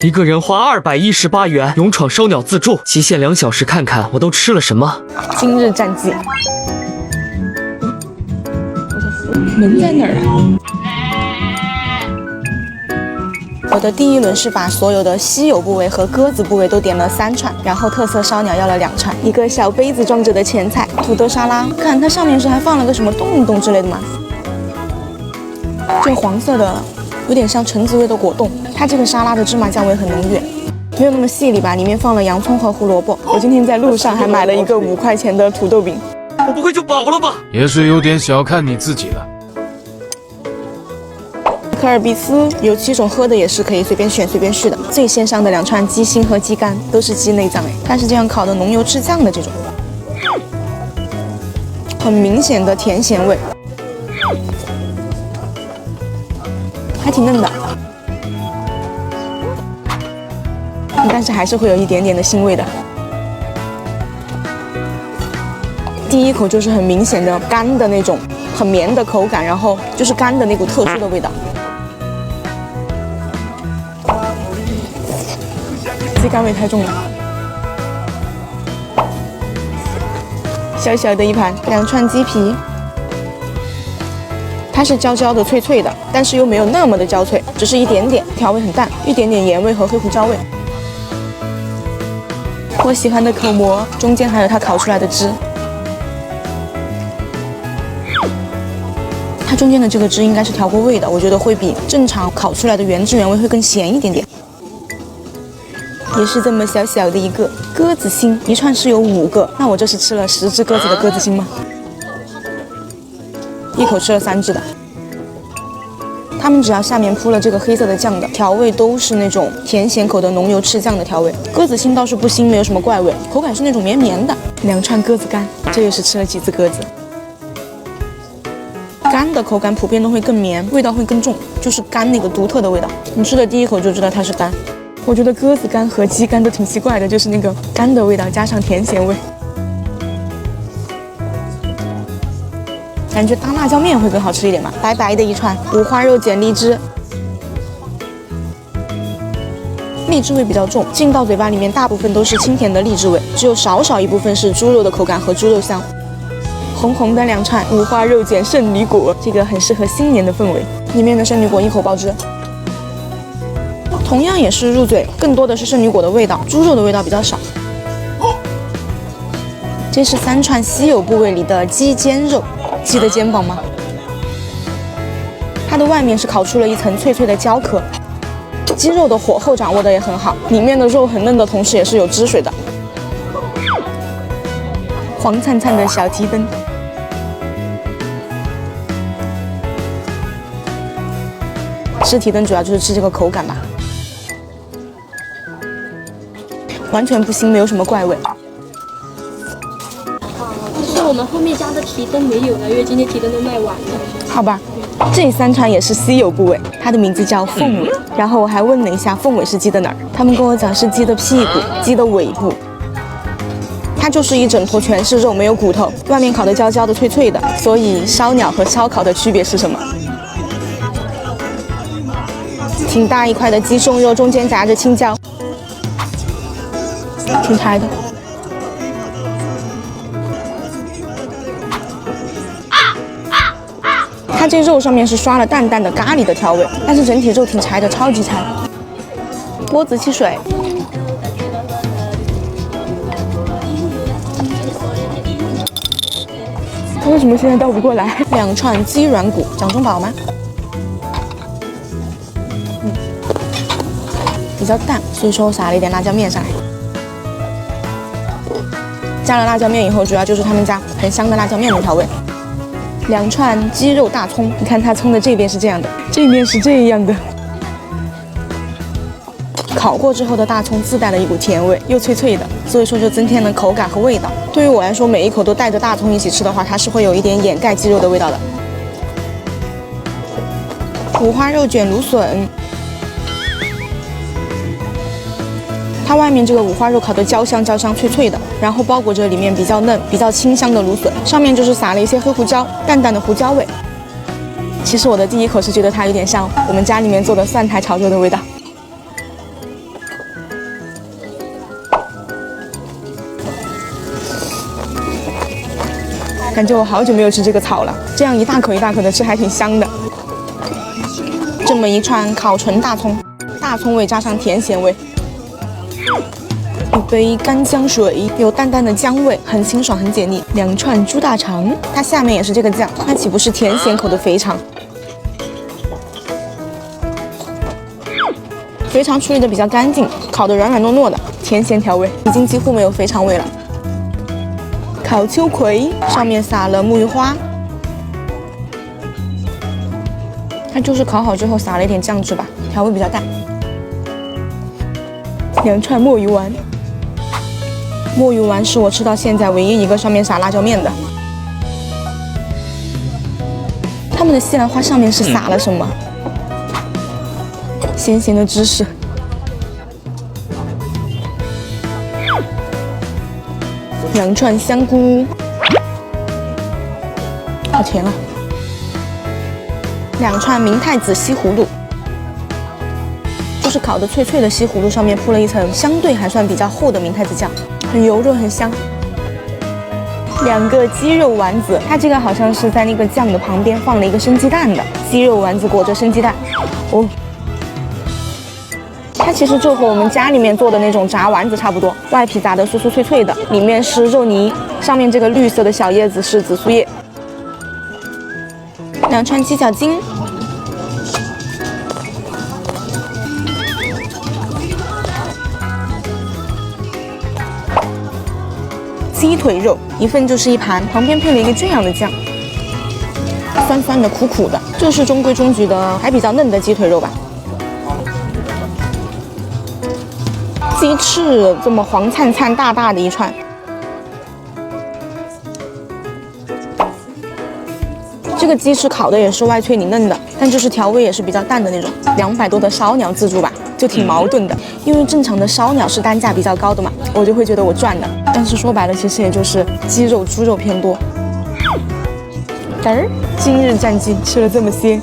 一个人花218元，勇闯烧鸟自助，期限2小时，看看我都吃了什么。今日战绩。门在哪儿啊？我的第一轮是把所有的稀有部位和鸽子部位都点了3串，然后特色烧鸟要了2串，一个小杯子装着的前菜土豆沙拉，看它上面是还放了个什么洞洞之类的吗？这黄色的有点像橙子味的果冻，它这个沙拉的芝麻酱味很浓郁，没有那么细腻吧，里面放了洋葱和胡萝卜。我今天在路上还买了一个5块钱的土豆饼。我不会就饱了吧？也是有点小看你自己了。科尔比斯有7种喝的，也是可以随便选随便续的。最先上的2串鸡心和鸡肝都是鸡内脏，它是这样烤的浓油赤酱的这种，很明显的甜咸味，还挺嫩的，但是还是会有一点点的腥味的。第一口就是很明显的干的那种，很绵的口感，然后就是干的那股特殊的味道。鸡肝味太重了。小小的一盘2串鸡皮，它是焦焦的、脆脆的，但是又没有那么的焦脆，只是一点点，调味很淡，一点点盐味和黑胡椒味。我喜欢的口蘑，中间还有它烤出来的汁。它中间的这个汁应该是调过味的，我觉得会比正常烤出来的原汁原味会更咸一点点。也是这么小小的一个鸽子心，一串是有5个，那我这是吃了10只鸽子的鸽子心吗？一口吃了3只的。他们只要下面铺了这个黑色的酱的，调味都是那种甜咸口的浓油赤酱的调味。鸽子心倒是不腥，没有什么怪味，口感是那种绵绵的。2串鸽子肝，这又是吃了几只鸽子。肝的口感普遍都会更绵，味道会更重，就是肝那个独特的味道。你吃的第一口就知道它是肝。我觉得鸽子肝和鸡肝都挺奇怪的，就是那个肝的味道加上甜咸味。感觉搭辣椒面会更好吃一点吧。白白的一串五花肉卷荔枝，荔枝味比较重，进到嘴巴里面大部分都是清甜的荔枝味，只有少一部分是猪肉的口感和猪肉香。红红的2串五花肉卷圣女果，这个很适合新年的氛围。里面的圣女果一口爆汁，同样也是入嘴，更多的是圣女果的味道，猪肉的味道比较少。这是3串稀有部位里的鸡肩肉，鸡的肩膀吗？它的外面是烤出了一层脆脆的焦壳，鸡肉的火候掌握的也很好，里面的肉很嫩的同时也是有汁水的。黄灿灿的小提灯，吃提灯主要就是吃这个口感吧，完全不腥，没有什么怪味。是我们后面加的提灯没有了，因为今天提灯都卖完了。好吧，这3串也是稀有部位，它的名字叫凤尾。然后我还问了一下凤尾是鸡的哪儿，他们跟我讲是鸡的屁股、鸡的尾部。它就是一整坨全是肉，没有骨头，外面烤的焦焦的、脆脆的。所以烧鸟和烧烤的区别是什么？挺大一块的鸡胸肉，中间夹着青椒，挺柴的。它这肉上面是刷了淡淡的咖喱的调味，但是整体肉挺柴的，超级柴。波子汽水，它为什么现在倒不过来？2串鸡软骨，掌中宝吗？比较淡，所以说我撒了一点辣椒面上来。加了辣椒面以后，主要就是他们家很香的辣椒面的调味。2串鸡肉大葱，你看它葱的这边是这样的，这边是这样的。烤过之后的大葱自带了一股甜味，又脆脆的，所以说就增添了口感和味道。对于我来说，每一口都带着大葱一起吃的话，它是会有一点掩盖鸡肉的味道的。五花肉卷芦笋，它外面这个五花肉烤得焦香脆脆的，然后包裹着里面比较嫩、比较清香的芦笋，上面就是撒了一些黑胡椒，淡淡的胡椒味。其实我的第一口是觉得它有点像我们家里面做的蒜苔炒肉的味道。感觉我好久没有吃这个草了，这样一大口一大口的吃还挺香的。这么一串烤纯大葱，大葱味加上甜咸味。一杯干姜水，有淡淡的姜味，很清爽，很解腻。2串猪大肠，它下面也是这个酱，它岂不是甜咸口的肥肠？肥肠处理的比较干净，烤得软软糯糯的，甜咸调味，已经几乎没有肥肠味了。烤秋葵，上面撒了木鱼花，它就是烤好之后撒了一点酱汁吧，调味比较淡。2串墨鱼丸，墨鱼丸是我吃到现在唯一一个上面撒辣椒面的。他们的西兰花上面是撒了什么？咸咸的芝士。2串香菇，好甜啊！2串明太子西葫芦，就是烤的脆脆的西葫芦，上面铺了一层相对还算比较厚的明太子酱，很油润，很香。2个鸡肉丸子，它这个好像是在那个酱的旁边放了一个生鸡蛋的鸡肉丸子，裹着生鸡蛋。哦，它其实就和我们家里面做的那种炸丸子差不多，外皮炸的酥酥脆脆的，里面是肉泥，上面这个绿色的小叶子是紫苏叶。2串鸡脚筋，鸡腿肉1份就是1盘，旁边配了一个这样的酱，酸酸的苦苦的，就是中规中矩的还比较嫩的鸡腿肉吧。鸡翅这么黄灿灿大大的一串，这个鸡翅烤的也是外脆里嫩的，但就是调味也是比较淡的那种。200多的烧鸟自助吧，就挺矛盾的，因为正常的烧鸟是单价比较高的嘛，我就会觉得我赚了，但是说白了其实也就是鸡肉猪肉偏多。今日战绩吃了这么些。